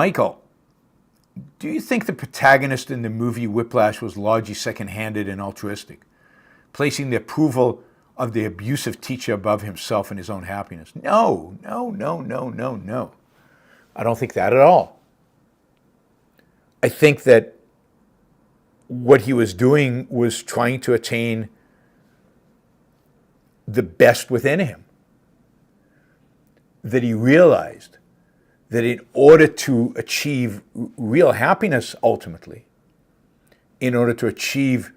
Michael, do you think the protagonist in the movie Whiplash was largely second-handed and altruistic, placing the approval of the abusive teacher above himself and his own happiness? No. I don't think that at all. I think that what he was doing was trying to attain the best within him. That he realized that in order to achieve real happiness ultimately, in order to achieve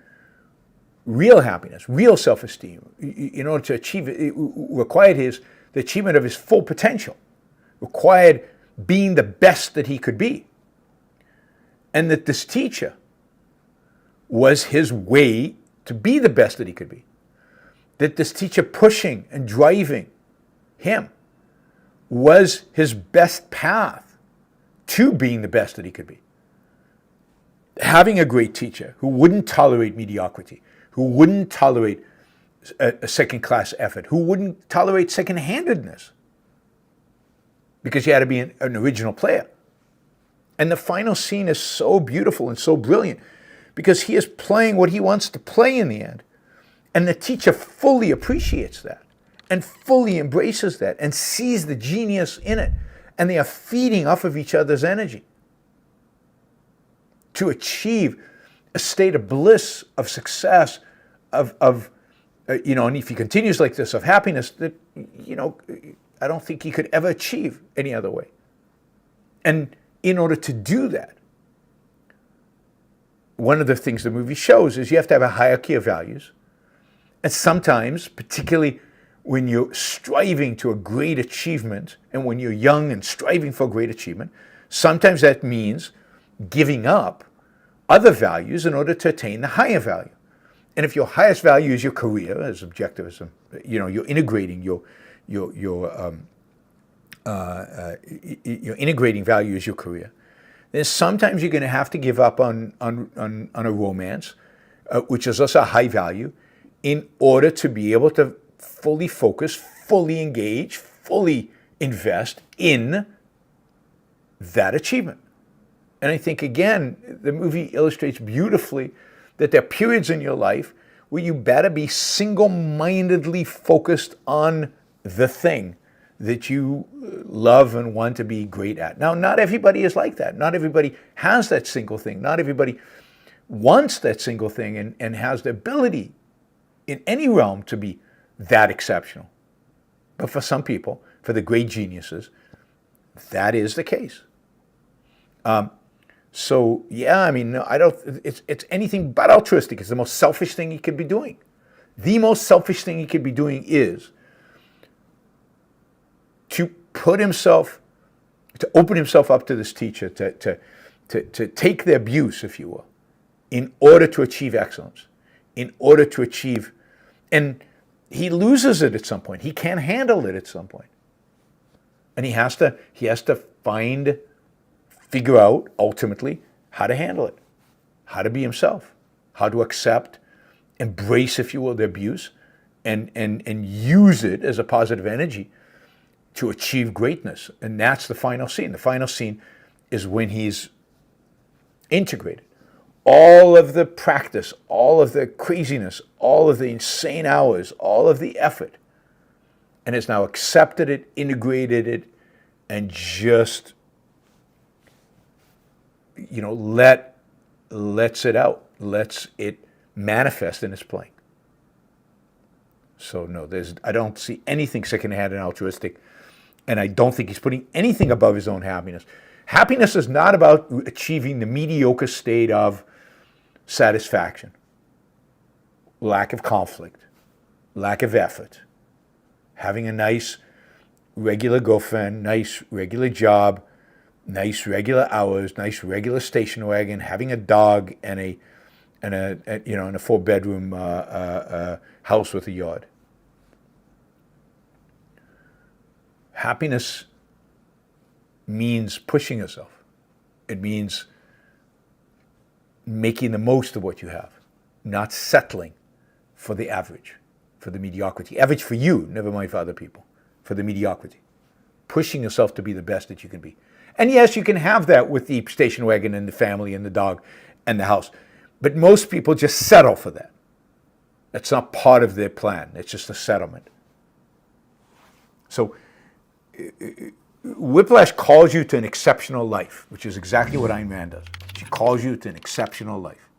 real happiness, real self-esteem, in order to achieve it, it required the achievement of his full potential, required being the best that he could be. And that this teacher was his way to be the best that he could be. That this teacher pushing and driving him was his best path to being the best that he could be. Having a great teacher who wouldn't tolerate mediocrity, who wouldn't tolerate a second-class effort, who wouldn't tolerate second-handedness, because you had to be an original player. And the final scene is so beautiful and so brilliant because he is playing what he wants to play in the end. And the teacher fully appreciates that and fully embraces that and sees the genius in it. And they are feeding off of each other's energy to achieve a state of bliss, of success, and if he continues like this, of happiness, that, I don't think he could ever achieve any other way. And in order to do that, one of the things the movie shows is you have to have a hierarchy of values. And sometimes, particularly when you're striving to a great achievement, and when you're young and striving for a great achievement, sometimes that means giving up other values in order to attain the higher value. And if your highest value is your career, as objectivism, you're integrating your integrating value is your career, then sometimes you're going to have to give up on a romance, which is also a high value, in order to be able to fully focus, fully engage, fully invest in that achievement. And I think, again, the movie illustrates beautifully that there are periods in your life where you better be single-mindedly focused on the thing that you love and want to be great at. Now, not everybody is like that. Not everybody has that single thing. Not everybody wants that single thing and has the ability in any realm to be that exceptional. But for some people, for the great geniuses, that is the case. So yeah, I mean, I don't. It's anything but altruistic. It's the most selfish thing he could be doing. The most selfish thing he could be doing is to put himself, to open himself up to this teacher, to take the abuse, if you will, in order to achieve excellence, in order to achieve, and he loses it at some point. He can't handle it at some point, and he has to figure out ultimately how to handle it, how to be himself, how to accept, embrace, if you will, the abuse, and use it as a positive energy to achieve greatness. And that's the final scene. The final scene is when he's integrated. All of the practice, all of the craziness, all of the insane hours, all of the effort, and has now accepted it, integrated it, and just lets it out, lets it manifest in its playing. So no, I don't see anything second-hand and altruistic, and I don't think he's putting anything above his own happiness. Happiness is not about achieving the mediocre state of satisfaction, lack of conflict, lack of effort, having a nice regular girlfriend, nice regular job, nice regular hours, nice regular station wagon, having a dog and a 4-bedroom house with a yard. Happiness means pushing yourself. It means making the most of what you have, not settling for the average, for the mediocrity. Average for you, never mind for other people, for the mediocrity. Pushing yourself to be the best that you can be. And yes, you can have that with the station wagon and the family and the dog and the house. But most people just settle for that. It's not part of their plan. It's just a settlement. So Whiplash calls you to an exceptional life, which is exactly what Ayn Rand does. She calls you to an exceptional life.